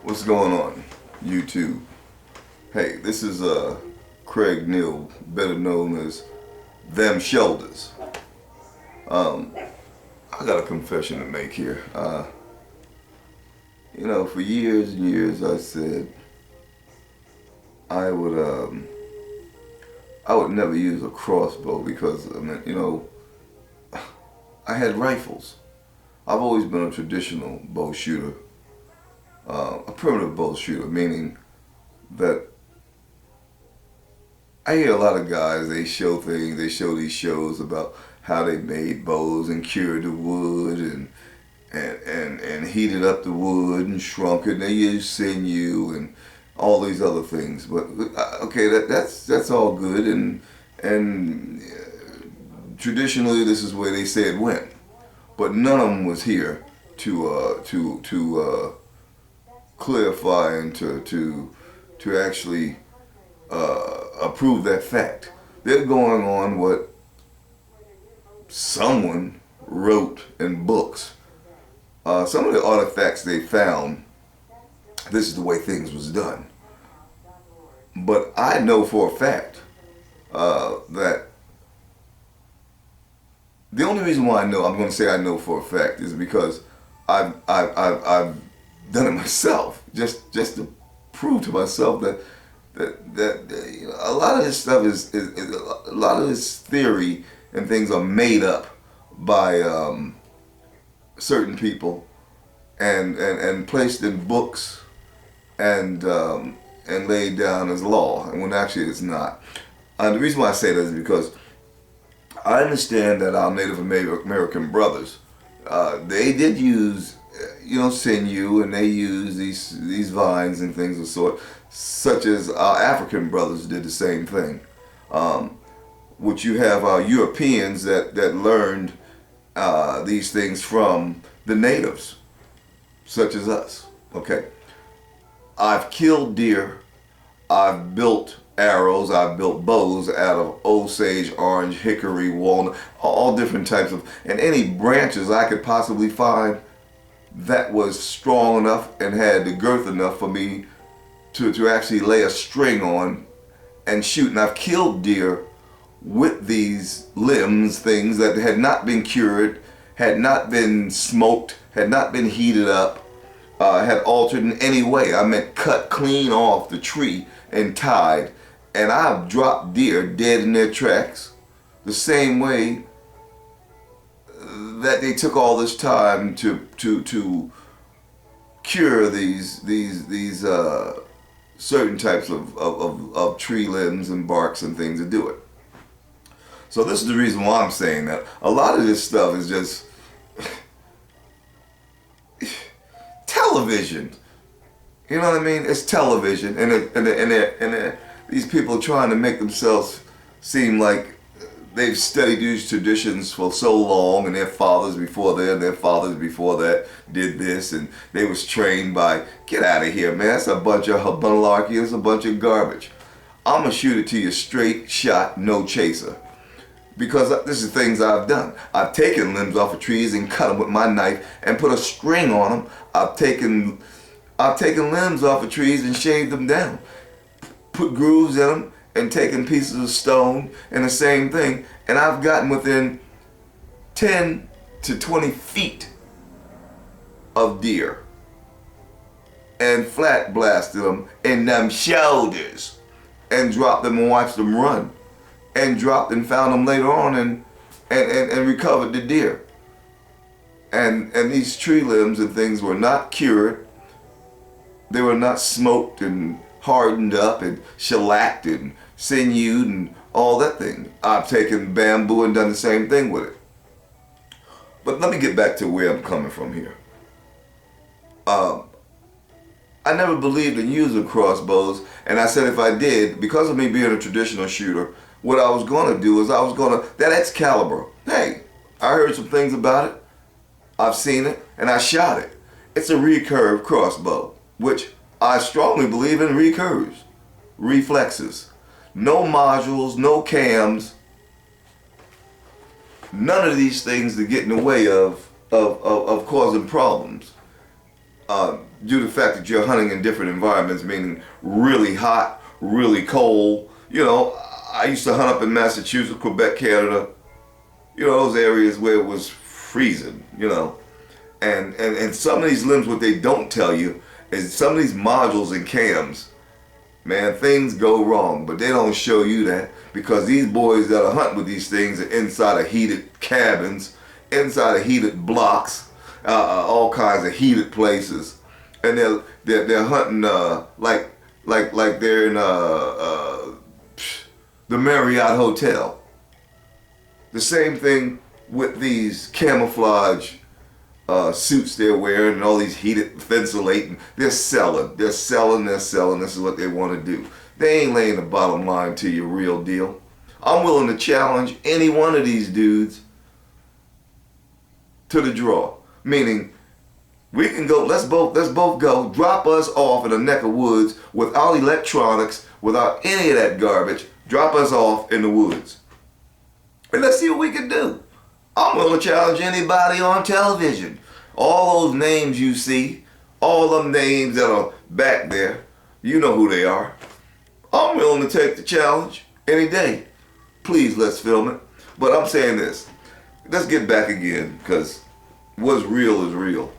What's going on, YouTube? Hey, this is Craig Neal, better known as Them Shoulders. Um, I got a confession to make here. For years and years, I said I would I would never use a crossbow because I had rifles. I've always been a traditional bow shooter, a primitive bow shooter, meaning that I hear a lot of guys, they show these shows about how they made bows and cured the wood and heated up the wood and shrunk it and they used sinew and all these other things. But okay, that's all good and traditionally this is where they say it went. But none of them was here to clarify and to actually approve that fact. They're going on what someone wrote in books. Some of the artifacts they found, this is the way things was done. But I know for a fact that the only reason why I'm going to say I know for a fact is because I've done it myself, just to prove to myself that a lot of this stuff is a lot of this theory and things are made up by certain people and placed in books and laid down as law, and when actually it's not. The reason why I say that is because I understand that our Native American brothers, they did use, sinew, and they used these vines and things of sort, such as our African brothers did the same thing. Which you have our Europeans that learned these things from the natives, such as us. Okay, I've killed deer, I've built arrows, I've built bows out of osage, orange, hickory, walnut, all different types of, and any branches I could possibly find that was strong enough and had the girth enough for me to actually lay a string on and shoot. And I've killed deer with these limbs, things that had not been cured, had not been smoked, had not been heated up, had altered in any way. I meant cut clean off the tree and tied. And I've dropped deer dead in their tracks the same way that they took all this time to cure these certain types of tree limbs and barks and things to do it. So this is the reason why I'm saying that a lot of this stuff is just television. You know what I mean? It's television, and these people trying to make themselves seem like they've studied these traditions for so long, and their fathers before that, their fathers before that did this, and they was trained by, get out of here, man. That's a bunch of malarkey. It's a bunch of garbage. I'm going to shoot it to you straight shot, no chaser. Because this is things I've done. I've taken limbs off of trees and cut them with my knife and put a string on them. I've taken limbs off of trees and shaved them down. Put grooves in them and taken pieces of stone and the same thing. And I've gotten within 10 to 20 feet of deer and flat blasted them in them shoulders and dropped them and watched them run. And dropped and found them later on and recovered the deer. And these tree limbs and things were not cured. They were not smoked and hardened up and shellacked and sinewed and all that thing. I've taken bamboo and done the same thing with it. But let me get back to where I'm coming from here. I never believed in using crossbows, and I said if I did, because of me being a traditional shooter, what I was going to do is that Excalibur, hey, I heard some things about it, I've seen it, and I shot it. It's a recurve crossbow, which I strongly believe in recurves, reflexes. No modules, no cams, none of these things that get in the way of causing problems. due to the fact that you're hunting in different environments, meaning really hot, really cold. You know, I used to hunt up in Massachusetts, Quebec, Canada. You know, those areas where it was freezing, you know. And some of these limbs, what they don't tell you is some of these modules and cams, man, things go wrong, but they don't show you that because these boys that are hunting with these things are inside of heated cabins, inside of heated blocks, all kinds of heated places, and they're hunting like they're in the Marriott Hotel. The same thing with these camouflage suits they're wearing and all these heated ventilating. They're selling. This is what they want to do. They ain't laying the bottom line to your real deal. I'm willing to challenge any one of these dudes to the draw. Meaning, we can go, let's both go, drop us off in a neck of woods without electronics, without any of that garbage. Drop us off in the woods. And let's see what we can do. I'm willing to challenge anybody on television. All those names you see, all them names that are back there, you know who they are. I'm willing to take the challenge any day. Please, let's film it. But I'm saying this. Let's get back again, because what's real is real.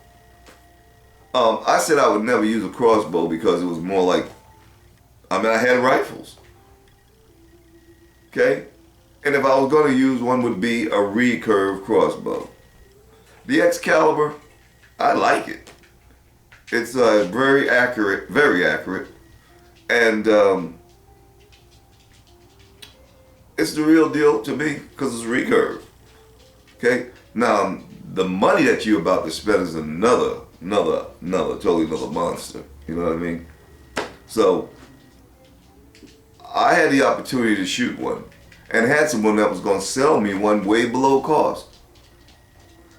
I said I would never use a crossbow because it was more like, I had rifles. Okay? And if I was going to use one, would be a recurve crossbow. The Excalibur, I like it. It's very accurate, and it's the real deal to me because it's recurve. Okay, now the money that you're about to spend is another totally another monster. You know what I mean? So I had the opportunity to shoot one. And had someone that was going to sell me one way below cost.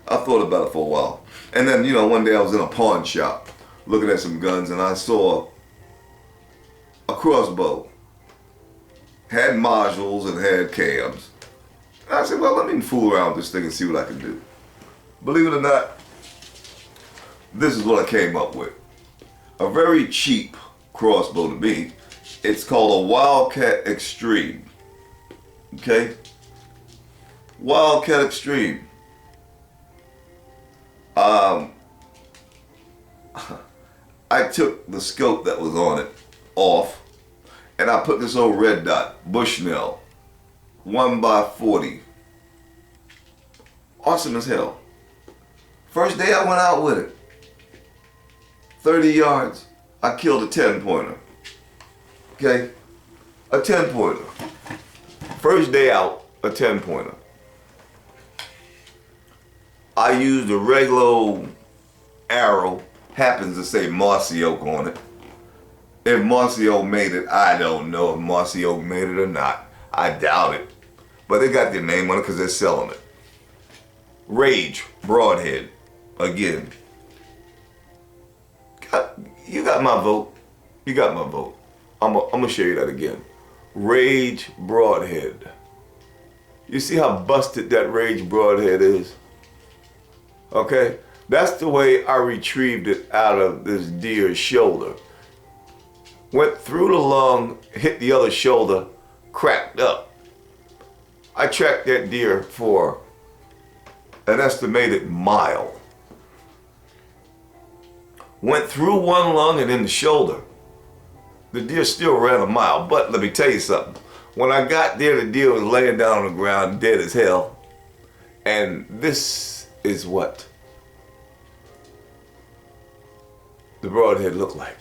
I thought about it for a while. And then, you know, one day I was in a pawn shop looking at some guns and I saw a crossbow. Had modules and had cams. And I said, well, let me fool around with this thing and see what I can do. Believe it or not, this is what I came up with. A very cheap crossbow to me. It's called a Wildcat Extreme. Okay? Wildcat Extreme. I took the scope that was on it off and I put this old red dot, Bushnell, 1x40. Awesome as hell. First day I went out with it. 30 yards, I killed a 10-pointer. Okay? A 10-pointer. First day out, a 10-pointer. I used a regular arrow, happens to say Mossy Oak on it. If Mossy Oak made it, I don't know if Mossy Oak made it or not. I doubt it. But they got their name on it because they're selling it. Rage, broadhead, again. You got my vote. You got my vote. I'm gonna show you that again. Rage broadhead. You see how busted that Rage broadhead is? Okay? That's the way I retrieved it out of this deer's shoulder. Went through the lung, hit the other shoulder, cracked up. I tracked that deer for an estimated mile. Went through one lung and in the shoulder. The deer still ran a mile, but let me tell you something. When I got there, the deer was laying down on the ground, dead as hell. And this is what the broadhead looked like.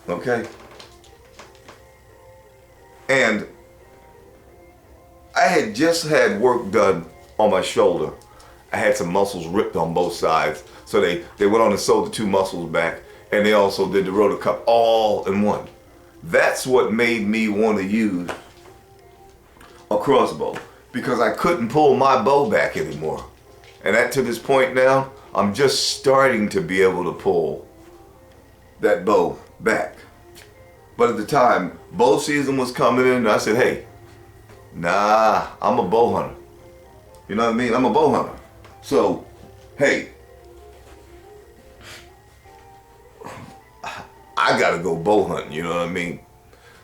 Okay? And I had just had work done on my shoulder. I had some muscles ripped on both sides. So they went on and sewed the two muscles back, and they also did the rotor cuff all in one. That's what made me want to use a crossbow, because I couldn't pull my bow back anymore. And to this point now, I'm just starting to be able to pull that bow back. But at the time, bow season was coming in, and I said, hey, nah, I'm a bow hunter. You know what I mean? I'm a bow hunter. So, hey, I gotta go bow hunting, you know what I mean?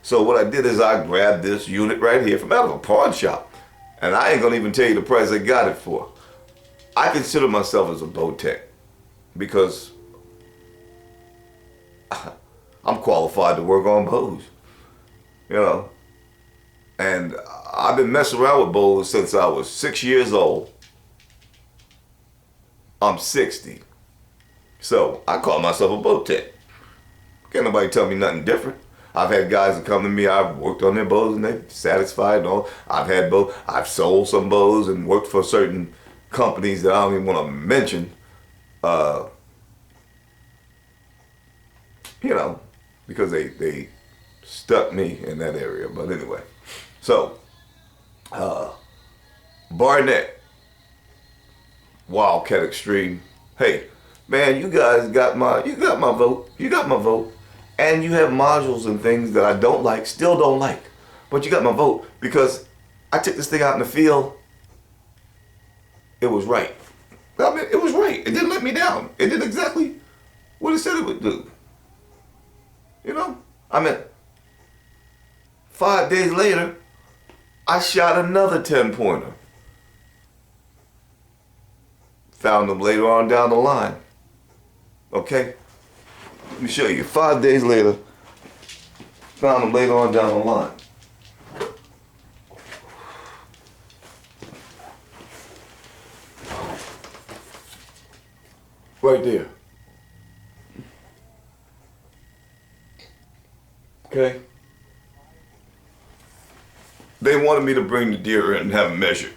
So what I did is I grabbed this unit right here from out of a pawn shop. And I ain't gonna even tell you the price I got it for. I consider myself as a bow tech because I'm qualified to work on bows, you know. And I've been messing around with bows since I was 6 years old. I'm 60. So I call myself a bow tech. Can't nobody tell me nothing different. I've had guys that come to me, I've worked on their bows and they're satisfied and all. I've sold some bows and worked for certain companies that I don't even want to mention. You know, because they stuck me in that area. But anyway, so Barnett, Wildcat Extreme. Hey, man, you guys got my vote. You got my vote. And you have modules and things that I don't like, still don't like. But you got my vote because I took this thing out in the field. It was right. I mean, it was right. It didn't let me down. It did exactly what it said it would do. You know? I mean, 5 days later, I shot another 10-pointer. Found them later on down the line. Okay? Let me show you. 5 days later, found them later on down the line. Right there. Okay? They wanted me to bring the deer in and have them measured.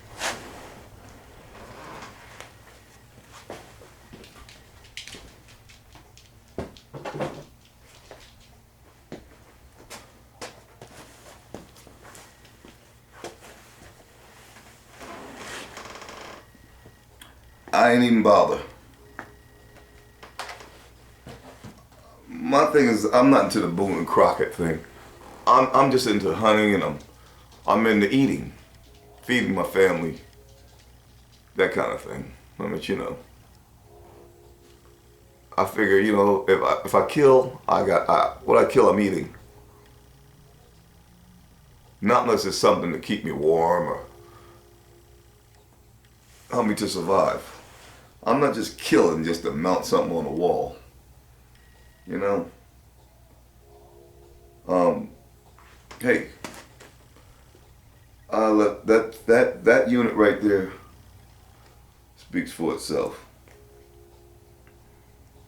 I ain't even bother. My thing is, I'm not into the Boone and Crockett thing. I'm just into hunting and I'm into eating, feeding my family, that kind of thing. I mean, you know. I figure, you know, if I kill, what I kill, I'm eating. Not unless it's something to keep me warm or help me to survive. I'm not just killing just to mount something on the wall. You know? Hey, that unit right there speaks for itself.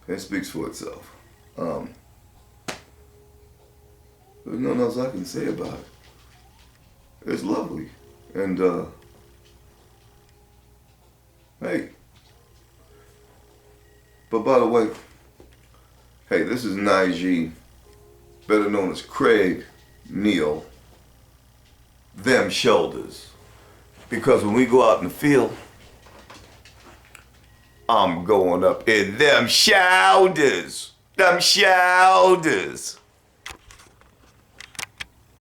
It speaks for itself. There's nothing else I can say about it. It's lovely. And, hey. But by the way, hey, this is Najee, better known as Craig Neal, them shoulders. Because when we go out in the field, I'm going up in them shoulders. Them shoulders.